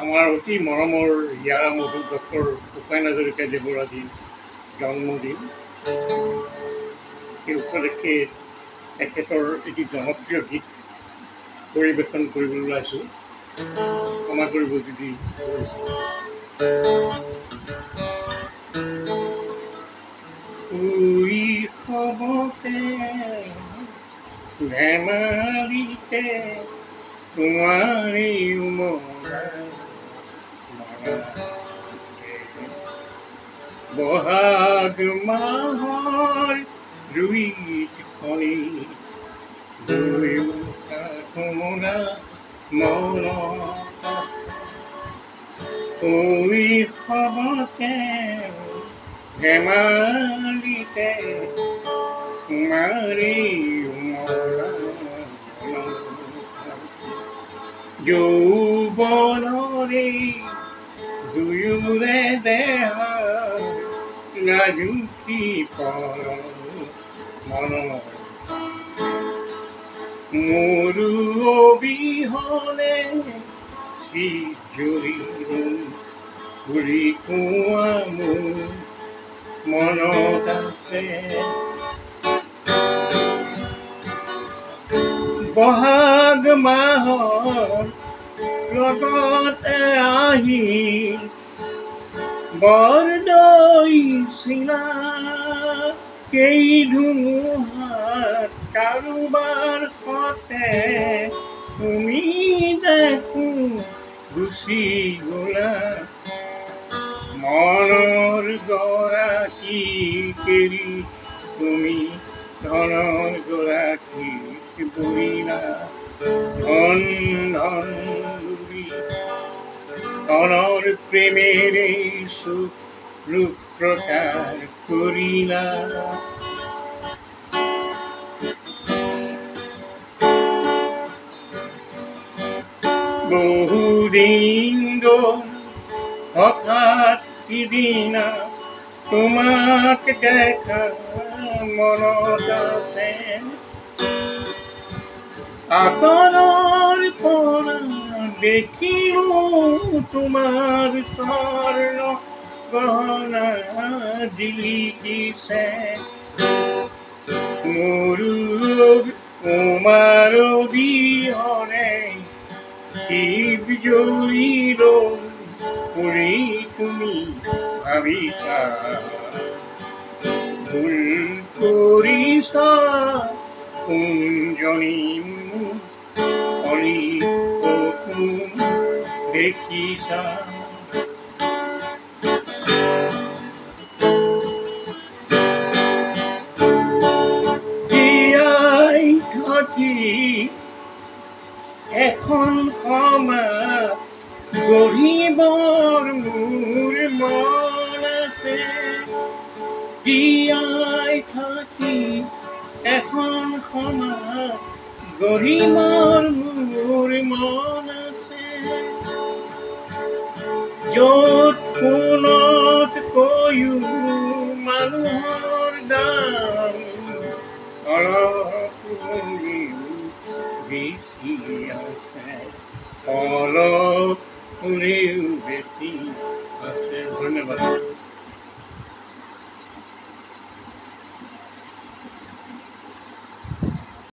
আমাৰ অতি মৰমৰ হিয়াৰা মধু ডক্টৰ ভূপেন হাজৰিকা দেৱৰ আজি জন্মদিন। সেই উপলক্ষে তেখেতৰ এটি জনপ্ৰিয় গীত পৰিৱেশন কৰিবলৈ ওলাইছোঁ, ক্ষমা কৰিব যদি। শৈশৱতে ধেমালিতে তোমাৰেই বহাগ মাহৰ ৰুইত খনি শুনা মনত আছে। শৈশৱতে ধেমালিতে তোমাৰেই যৌৱনৰে দুয়োৰে দেহ নাজুকি পৰ মনৰ মোৰো অবিহনে চিজৰিৰ ঘূৰি কোৱা মোৰ মনত আছে। বহাগ মাহৰ লগতে আহি বৰদৈছিলা সেই ধুমুহাত কাৰোবাৰ সতে তুমি দেখো গুচি গলা। মনৰ গৰাকী কেৰি তুমি ধনৰ গৰাকী বৰিলা। ধন ধন ধনৰ প্ৰেমেৰে সুখ ৰূপ প্ৰকাশ কৰিলা। বহুদিন গ'ল হঠাৎ সিদিনা তোমাক দেখা মনত আছে। আঁতৰৰ পৰা দেখিলো তোমাৰ স্বৰ্ণ গহনা জিলিকিছে। মোৰ তোমাৰ অবিহনে শিৱ জ্বলিল কৰি তুমি ভাবিছা ভুল কৰিছা কুঞ্জনী হৰি সপোন দেখিছা। জীয়াই থাকি এখন সমাজ গঢ়িবৰ মোৰ মন আছে। জীয়াই থাকি এখন সমাজ গঢ়িবৰ মোৰ মন আছে। য'ত সোণতকৈও মানুহৰ দাম অলপ বেছি আছে, অলপ বেছি আছে। ধন্যবাদ।